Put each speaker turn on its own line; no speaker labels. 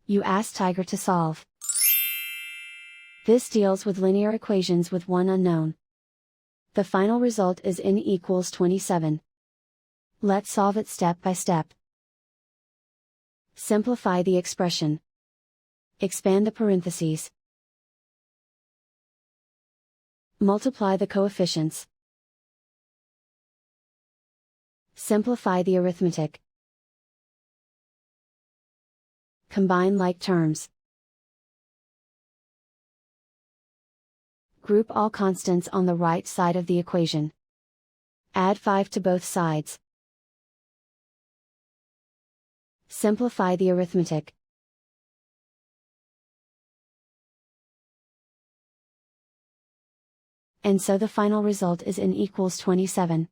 You ask Tiger to solve. This deals with linear equations with one unknown. The final result is n equals 27. Let's solve it step by step. Simplify the expression. Expand the parentheses. Multiply the coefficients. Simplify the arithmetic. Combine like terms. Group all constants on the right side of the equation. Add 5 to both sides. Simplify the arithmetic. And so the final result is n equals 27.